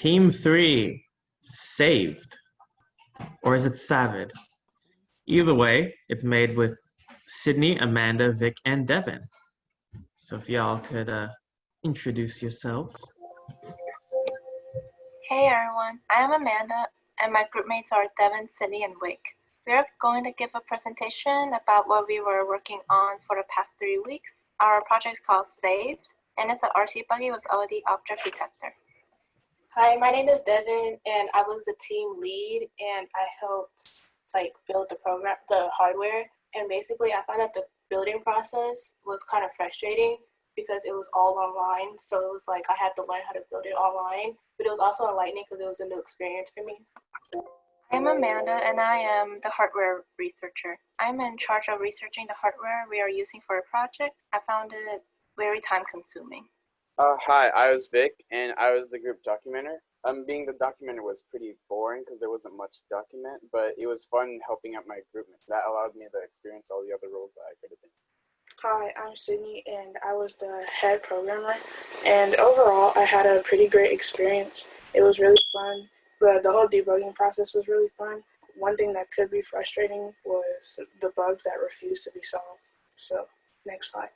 Team 3, saved. Or is it SAVD? Either way, it's made with Sydney, Amanda, Vic, and Devin. So if y'all could introduce yourselves. Hey everyone, I am Amanda, and my groupmates are Devin, Sydney, and Vic. We are going to give a presentation about what we were working on for the past 3 weeks. Our project is called SAVD, and it's an RC buggy with LED object detector. Hi, my name is Devin, and I was the team lead, and I helped build the program, the hardware. And basically, I found that the building process was kind of frustrating because it was all online. So it was like I had to learn how to build it online, but it was also enlightening because it was a new experience for me. I'm Amanda, and I am the hardware researcher. I'm in charge of researching the hardware we are using for a project. I found it very time-consuming. Hi, I was Vic, and I was the group documenter. Being the documenter was pretty boring because there wasn't much to document, but it was fun helping out my groupmates. That allowed me to experience all the other roles that I could have been. Hi, I'm Sydney, and I was the head programmer. And overall, I had a pretty great experience. It was really fun. The whole debugging process was really fun. One thing that could be frustrating was the bugs that refused to be solved. So, next slide.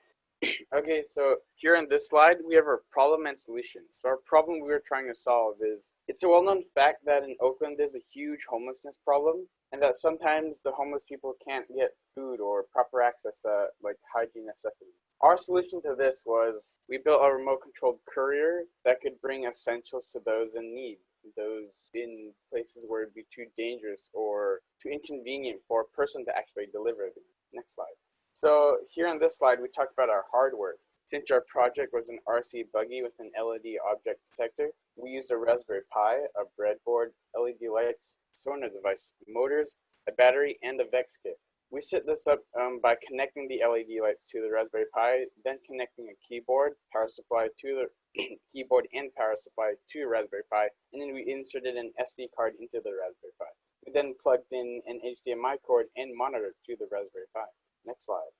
Okay, so here on this slide, we have our problem and solution. So our problem we were trying to solve is, it's a well-known fact that in Oakland there's a huge homelessness problem, and that sometimes the homeless people can't get food or proper access to hygiene necessities. Our solution to this was, we built a remote-controlled courier that could bring essentials to those in need, those in places where it'd be too dangerous or too inconvenient for a person to actually deliver them. Next slide. So here on this slide, we talked about our hardware. Since our project was an RC buggy with an LED object detector, we used a Raspberry Pi, a breadboard, LED lights, sonar device, motors, a battery, and a VEX kit. We set this up by connecting the LED lights to the Raspberry Pi, then connecting a keyboard, power supply to the keyboard and power supply to the Raspberry Pi, and then we inserted an SD card into the Raspberry Pi. We then plugged in an HDMI cord and monitor to the Raspberry Pi. Next slide.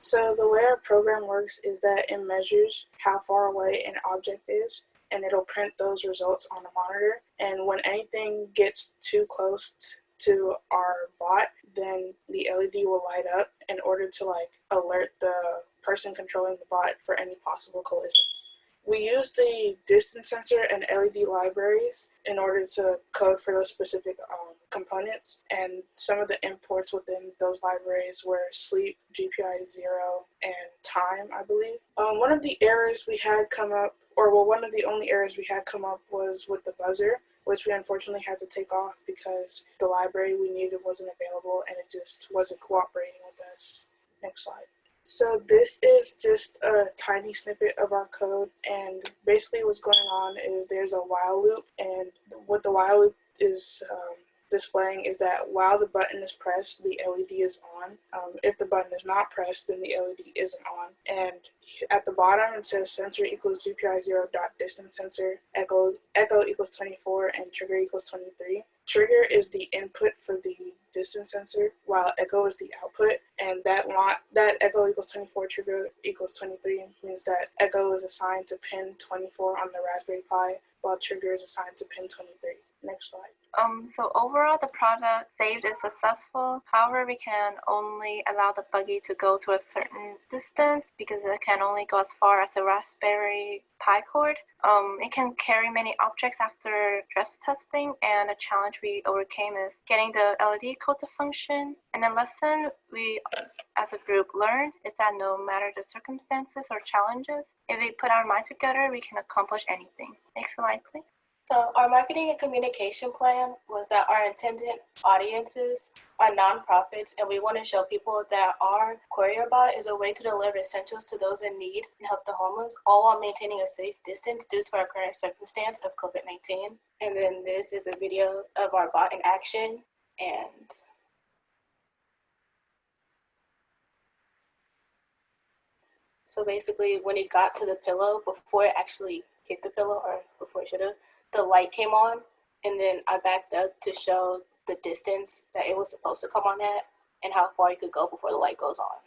So the way our program works is that it measures how far away an object is, and it'll print those results on the monitor. And when anything gets too close to our bot, then the LED will light up in order to alert the person controlling the bot for any possible collisions. We use the distance sensor and LED libraries in order to code for those specific components, and some of the imports within those libraries were sleep, GPI 0, and time, I believe. One of the errors we had come up, one of the only errors we had come up was with the buzzer, which we unfortunately had to take off because the library we needed wasn't available and it just wasn't cooperating with us. Next slide. So this is just a tiny snippet of our code, and basically what's going on is there's a while loop, and what the while loop is displaying is that while the button is pressed, the LED is on. If the button is not pressed, then the LED isn't on. And at the bottom it says sensor equals GPI 0 dot distance sensor, echo equals 24, and trigger equals 23. Trigger is the input for the distance sensor, while echo is the output, and that echo equals 24, trigger equals 23 means that echo is assigned to pin 24 on the Raspberry Pi, while trigger is assigned to pin 23. Next slide. So overall, the product SAVD is successful. However, we can only allow the buggy to go to a certain distance because it can only go as far as the Raspberry Pi cord. It can carry many objects after stress testing, and the challenge we overcame is getting the LED code to function. And the lesson we as a group learned is that no matter the circumstances or challenges, if we put our minds together, we can accomplish anything. Next slide, please. So our marketing and communication plan was that our intended audiences are nonprofits, and we want to show people that our courier bot is a way to deliver essentials to those in need and help the homeless, all while maintaining a safe distance due to our current circumstance of COVID-19. And then this is a video of our bot in action. And so basically when it got to the pillow, before it actually hit the pillow, or before it should have, the light came on, and then I backed up to show the distance that it was supposed to come on at and how far you could go before the light goes on.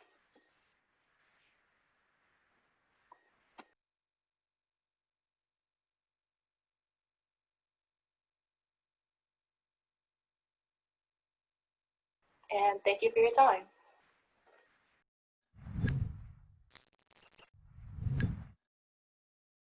And thank you for your time.